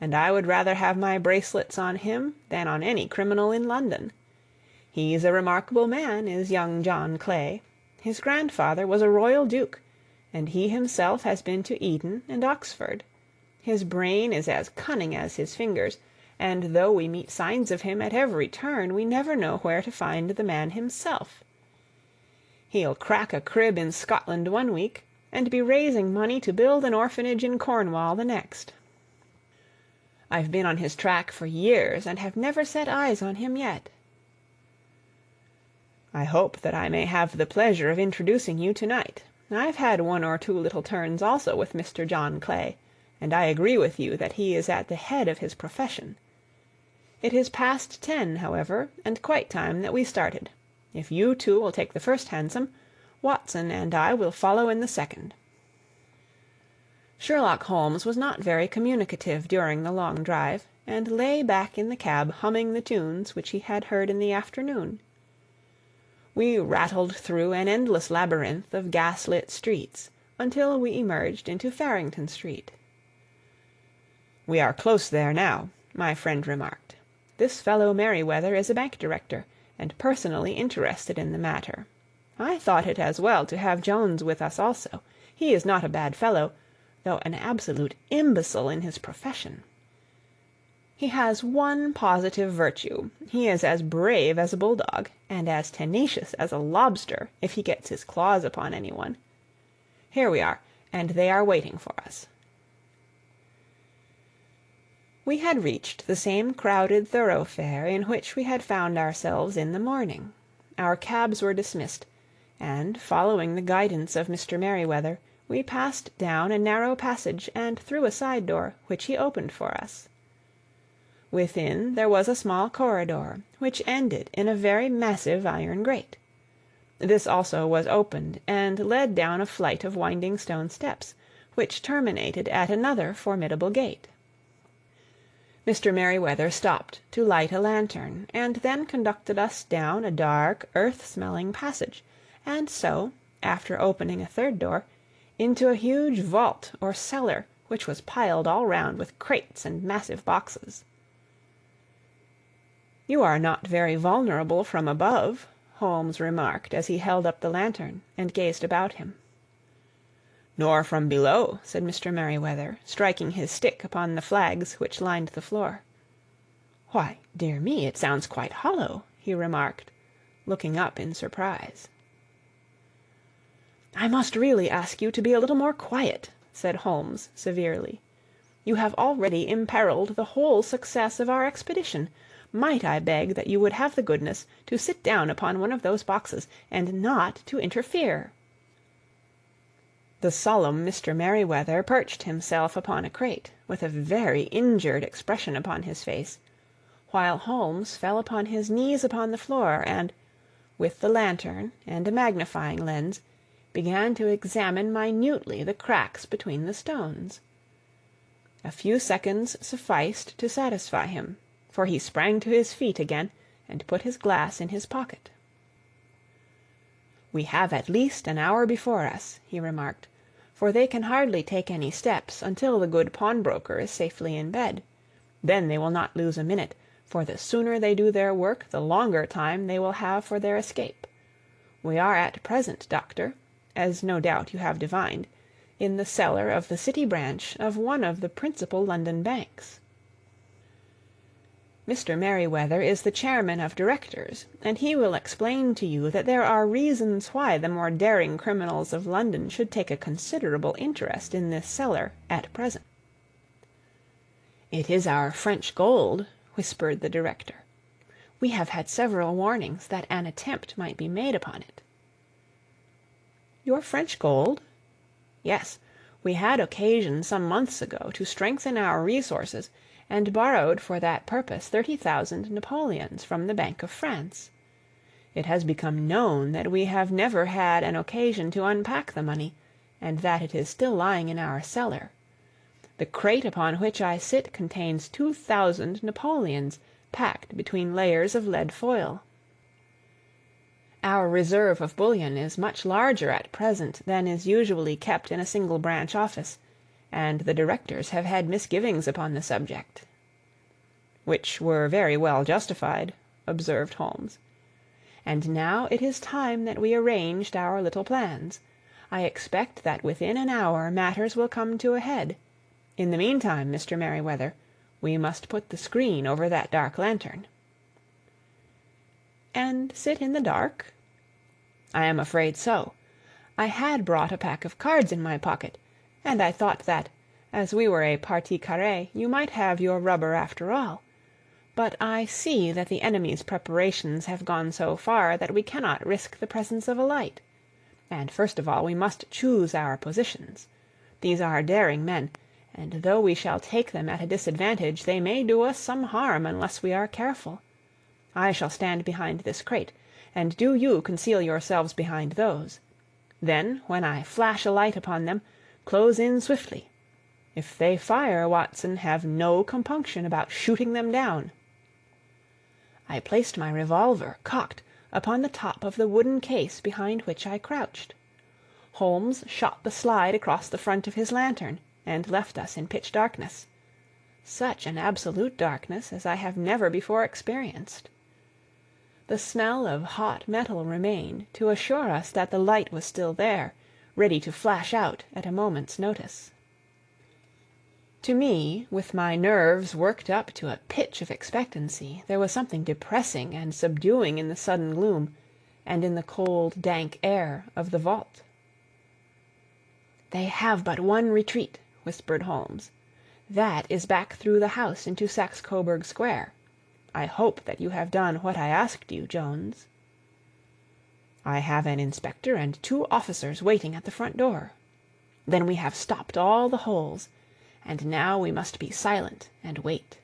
and I would rather have my bracelets on him than on any criminal in London. He's a remarkable man, is young John Clay. His grandfather was a royal duke, and he himself has been to Eton and Oxford. His brain is as cunning as his fingers, and though we meet signs of him at every turn, we never know where to find the man himself. He'll crack a crib in Scotland one week, and be raising money to build an orphanage in Cornwall the next. I've been on his track for years, and have never set eyes on him yet." "I hope that I may have the pleasure of introducing you to-night. I've had one or two little turns also with Mr. John Clay, and I agree with you that he is at the head of his profession. It is past 10, however, and quite time that we started. If you two will take the first hansom, Watson and I will follow in the second." Sherlock Holmes was not very communicative during the long drive, and lay back in the cab humming the tunes which he had heard in the afternoon. We rattled through an endless labyrinth of gas-lit streets until we emerged into Farrington Street. "We are close there now," my friend remarked. "This fellow Merryweather is a bank director, and personally interested in the matter. I thought it as well to have Jones with us also. He is not a bad fellow, though an absolute imbecile in his profession. He has one positive virtue. He is as brave as a bulldog, and as tenacious as a lobster if he gets his claws upon anyone. Here we are, and they are waiting for us." We had reached the same crowded thoroughfare in which we had found ourselves in the morning. Our cabs were dismissed, and, following the guidance of Mr. Merryweather, we passed down a narrow passage and through a side door, which he opened for us. Within there was a small corridor, which ended in a very massive iron grate. This also was opened, and led down a flight of winding stone steps, which terminated at another formidable gate. Mr. Merryweather stopped to light a lantern, and then conducted us down a dark, earth-smelling passage, and so, after opening a third door, into a huge vault or cellar, which was piled all round with crates and massive boxes. "You are not very vulnerable from above," Holmes remarked as he held up the lantern and gazed about him. "Nor from below," said Mr. Merryweather, striking his stick upon the flags which lined the floor. "Why, dear me, it sounds quite hollow," he remarked, looking up in surprise. "I must really ask you to be a little more quiet," said Holmes severely. "You have already imperiled the whole success of our expedition. might I beg that you would have the goodness to sit down upon one of those boxes, and not to interfere?" The solemn Mr. Merryweather perched himself upon a crate, with a very injured expression upon his face, while Holmes fell upon his knees upon the floor, and, with the lantern and a magnifying lens, began to examine minutely the cracks between the stones. A few seconds sufficed to satisfy him, for he sprang to his feet again, and put his glass in his pocket. "We have at least an hour before us," he remarked, "for they can hardly take any steps until the good pawnbroker is safely in bed. Then they will not lose a minute, for the sooner they do their work the longer time they will have for their escape. We are at present, doctor, as no doubt you have divined, in the cellar of the City branch of one of the principal London banks. Mr. Merryweather is the chairman of directors, and he will explain to you that there are reasons why the more daring criminals of London should take a considerable interest in this cellar at present." "It is our French gold," whispered the director. "We have had several warnings that an attempt might be made upon it." "Your French gold?" "Yes. We had occasion some months ago to strengthen our resources, and borrowed for that purpose 30,000 Napoleons from the Bank of France. It has become known that we have never had an occasion to unpack the money, and that it is still lying in our cellar. The crate upon which I sit contains 2,000 Napoleons, packed between layers of lead foil. Our reserve of bullion is much larger at present than is usually kept in a single branch office, and the directors have had misgivings upon the subject." "Which were very well justified," observed Holmes. "And now it is time that we arranged our little plans. I expect that within an hour matters will come to a head. In the meantime, Mr. Merryweather, we must put the screen over that dark lantern." "And sit in the dark?" "I am afraid so. I had brought a pack of cards in my pocket, and I thought that, as we were a partie carrée, you might have your rubber after all. But I see that the enemy's preparations have gone so far that we cannot risk the presence of a light. And first of all we must choose our positions. These are daring men, and though we shall take them at a disadvantage, they may do us some harm unless we are careful. I shall stand behind this crate, and do you conceal yourselves behind those. Then, when I flash a light upon them, close in swiftly. If they fire, Watson, have no compunction about shooting them down." I placed my revolver, cocked, upon the top of the wooden case behind which I crouched. Holmes shot the slide across the front of his lantern, and left us in pitch darkness. Such an absolute darkness as I have never before experienced. The smell of hot metal remained to assure us that the light was still there, ready to flash out at a moment's notice. To me, with my nerves worked up to a pitch of expectancy, there was something depressing and subduing in the sudden gloom, and in the cold, dank air of the vault. "They have but one retreat," whispered Holmes. "That is back through the house into Saxe Coburg Square. I hope that you have done what I asked you, Jones." "I have an inspector and 2 officers waiting at the front door." "Then we have stopped all the holes. And now we must be silent and wait."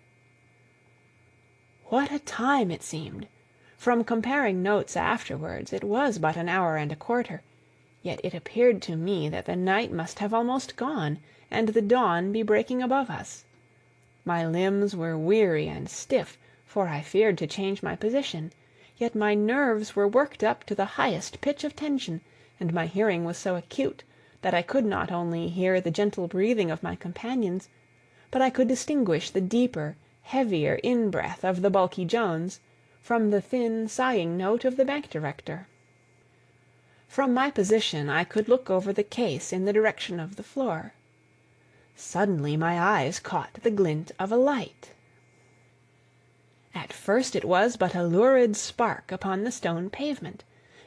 What a time it seemed! From comparing notes afterwards, it was but an hour and a quarter, yet it appeared to me that the night must have almost gone, and the dawn be breaking above us. My limbs were weary and stiff, for I feared to change my position, yet my nerves were worked up to the highest pitch of tension, and my hearing was so acute that I could not only hear the gentle breathing of my companions, but I could distinguish the deeper, heavier in-breath of the bulky Jones from the thin, sighing note of the bank director. From my position I could look over the case in the direction of the floor. Suddenly my eyes caught the glint of a light. At first it was but a lurid spark upon the stone pavement.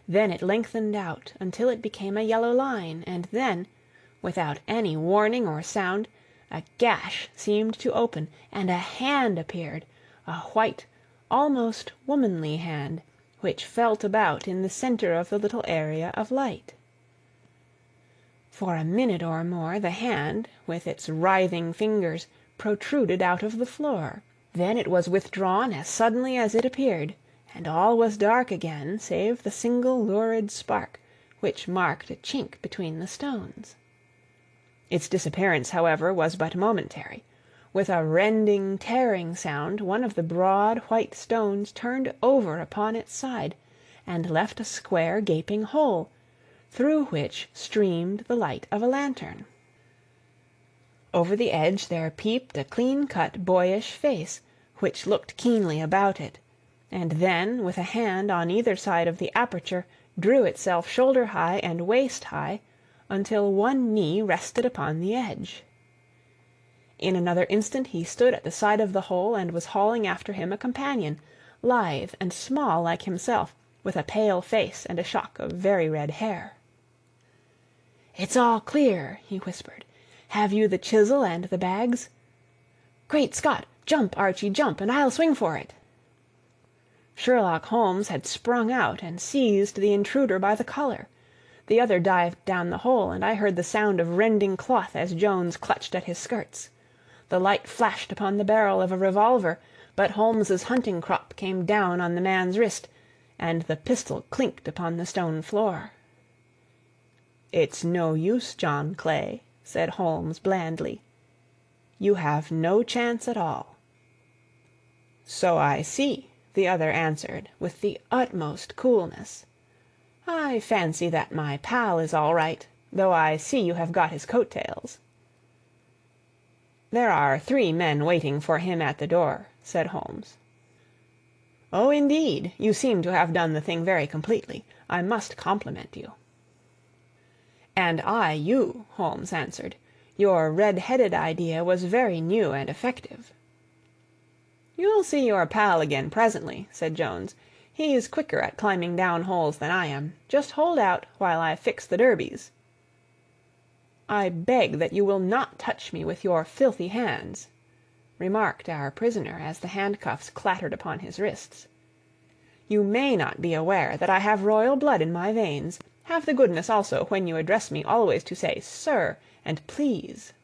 Then it lengthened out until it became a yellow line, and then, without any warning or sound, a gash seemed to open, and a hand appeared, a white, almost womanly hand, which felt about in the center of the little area of light. For a minute or more the hand, with its writhing fingers, protruded out of the floor. Then it was withdrawn as suddenly as it appeared, and all was dark again save the single lurid spark which marked a chink between the stones. Its disappearance, however, was but momentary. With a rending, tearing sound, one of the broad white stones turned over upon its side, and left a square gaping hole, through which streamed the light of a lantern. Over the edge there peeped a clean-cut boyish face, which looked keenly about it, and then, with a hand on either side of the aperture, drew itself shoulder-high and waist-high, until one knee rested upon the edge. In another instant he stood at the side of the hole and was hauling after him a companion, lithe and small like himself, with a pale face and a shock of very red hair. "It's all clear," he whispered. "Have you the chisel and the bags? Great Scott! Jump, Archie, jump, and I'll swing for it." Sherlock Holmes had sprung out and seized the intruder by the collar. The other dived down the hole, and I heard the sound of rending cloth as Jones clutched at his skirts. The light flashed upon the barrel of a revolver, but Holmes's hunting crop came down on the man's wrist, and the pistol clinked upon the stone floor. "It's no use, John Clay," said Holmes blandly. "You have no chance at all." "So I see," the other answered, with the utmost coolness. "I fancy that my pal is all right, though I see you have got his coat-tails." "There are 3 men waiting for him at the door," said Holmes. "Oh, indeed! You seem to have done the thing very completely. I must compliment you." "And I you," Holmes answered. "Your red-headed idea was very new and effective." "You'll see your pal again presently," said Jones. "He's quicker at climbing down holes than I am. Just hold out while I fix the derbies." "I beg that you will not touch me with your filthy hands," remarked our prisoner as the handcuffs clattered upon his wrists. "You may not be aware that I have royal blood in my veins. Have the goodness also, when you address me, always to say 'sir' and 'please.'"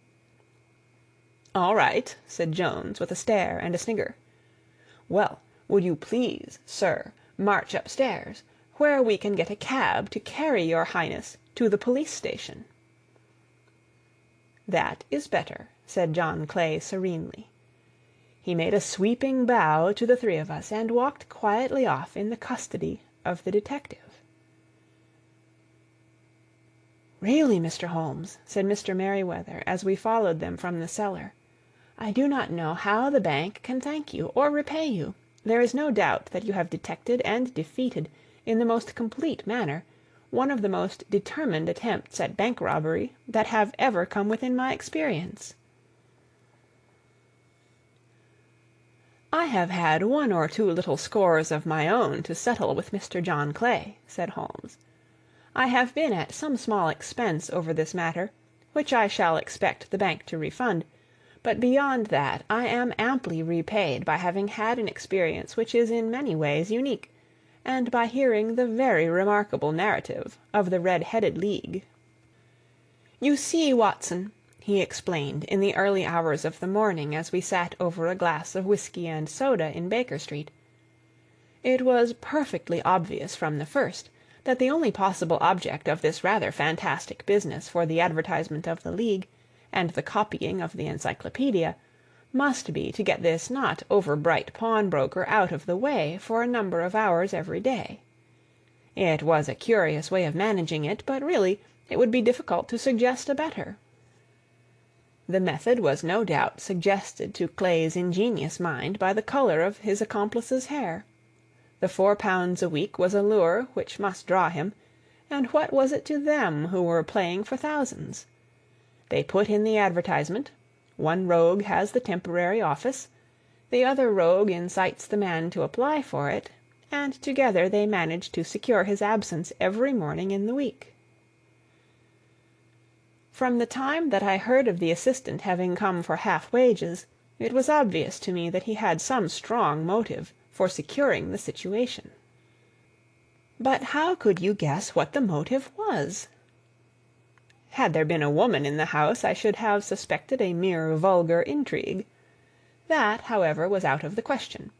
"All right," said Jones, with a stare and a snigger. "Well, would you please, sir, march upstairs, where we can get a cab to carry your highness to the police station?" "That is better," said John Clay serenely. He made a sweeping bow to the 3 of us, and walked quietly off in the custody of the detective. "Really, Mr. Holmes," said Mr. Merryweather, as we followed them from the cellar, "I do not know how the bank can thank you or repay you. There is no doubt that you have detected and defeated, in the most complete manner, one of the most determined attempts at bank robbery that have ever come within my experience." "I have had 1 or 2 little scores of my own to settle with Mr. John Clay," said Holmes. "I have been at some small expense over this matter, which I shall expect the bank to refund, but beyond that I am amply repaid by having had an experience which is in many ways unique, and by hearing the very remarkable narrative of the Red-Headed League. You see, Watson," he explained in the early hours of the morning as we sat over a glass of whiskey and soda in Baker Street, "it was perfectly obvious from the first that the only possible object of this rather fantastic business for the advertisement of the League and the copying of the encyclopedia must be to get this not over-bright pawnbroker out of the way for a number of hours every day. It was a curious way of managing it, but really it would be difficult to suggest a better. The method was no doubt suggested to Clay's ingenious mind by the color of his accomplice's hair. The £4 a week was a lure which must draw him, and what was it to them who were playing for thousands? They put in the advertisement, one rogue has the temporary office, the other rogue incites the man to apply for it, and together they manage to secure his absence every morning in the week. From the time that I heard of the assistant having come for half wages, it was obvious to me that he had some strong motive for securing the situation. But how could you guess what the motive was? Had there been a woman in the house, I should have suspected a mere vulgar intrigue. That, however, was out of the question.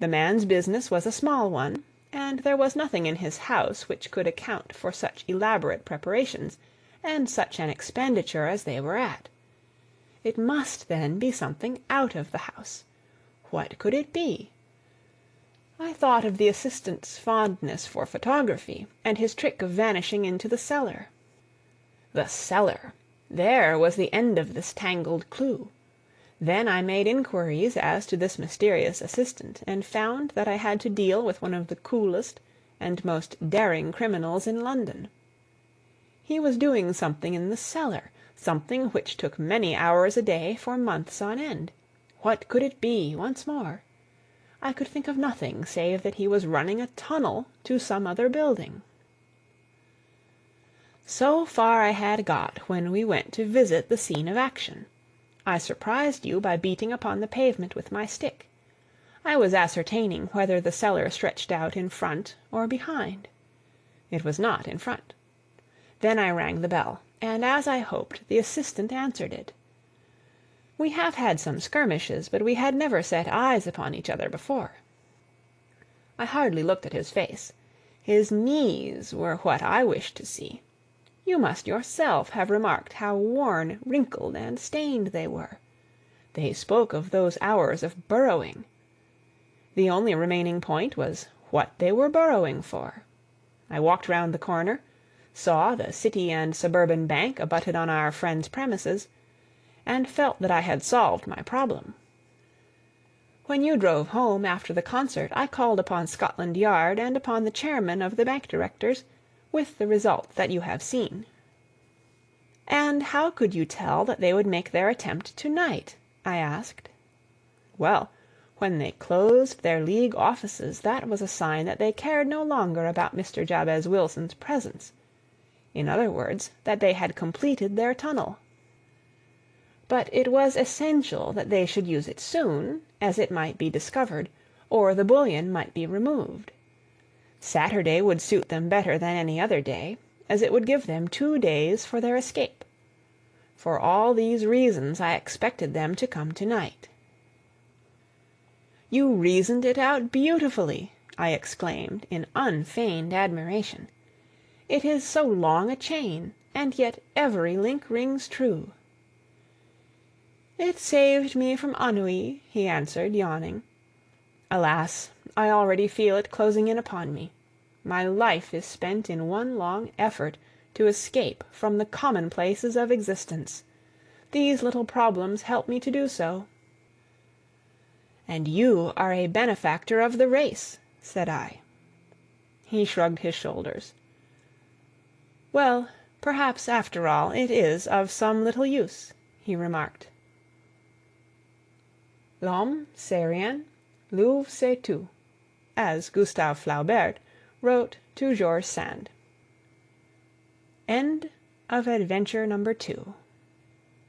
The man's business was a small one, and there was nothing in his house which could account for such elaborate preparations and such an expenditure as they were at. It must, then, be something out of the house. What could it be? I thought of the assistant's fondness for photography, and his trick of vanishing into the cellar. The cellar! There was the end of this tangled clue. Then I made inquiries as to this mysterious assistant, and found that I had to deal with one of the coolest and most daring criminals in London. He was doing something in the cellar, something which took many hours a day for months on end. What could it be, once more? I could think of nothing save that he was running a tunnel to some other building. So far I had got when we went to visit the scene of action. I surprised you by beating upon the pavement with my stick. I was ascertaining whether the cellar stretched out in front or behind. It was not in front. Then I rang the bell, and as I hoped, the assistant answered it. We have had some skirmishes, but we had never set eyes upon each other before. I hardly looked at his face. His knees were what I wished to see. You must yourself have remarked how worn, wrinkled, and stained they were. They spoke of those hours of burrowing. The only remaining point was what they were burrowing for. I walked round the corner, saw the City and Suburban Bank abutted on our friend's premises, and felt that I had solved my problem. When you drove home after the concert, I called upon Scotland Yard and upon the chairman of the bank directors, with the result that you have seen. And how could you tell that they would make their attempt to-night? I asked. Well, when they closed their League offices, that was a sign that they cared no longer about Mr. Jabez Wilson's presence. In other words, that they had completed their tunnel. But it was essential that they should use it soon, as it might be discovered, or the bullion might be removed. Saturday would suit them better than any other day, as it would give them 2 days for their escape. For all these reasons I expected them to come to-night. You reasoned it out beautifully, I exclaimed in unfeigned admiration. It is so long a chain, and yet every link rings true. It saved me from ennui, he answered, yawning. Alas, I already feel it closing in upon me. My life is spent in one long effort to escape from the commonplaces of existence. These little problems help me to do so. And you are a benefactor of the race, said I. He shrugged his shoulders. Well, perhaps after all it is of some little use, he remarked. L'homme c'est rien, l'oeuvre c'est tout, as Gustave Flaubert wrote to George Sand. End of Adventure number 2.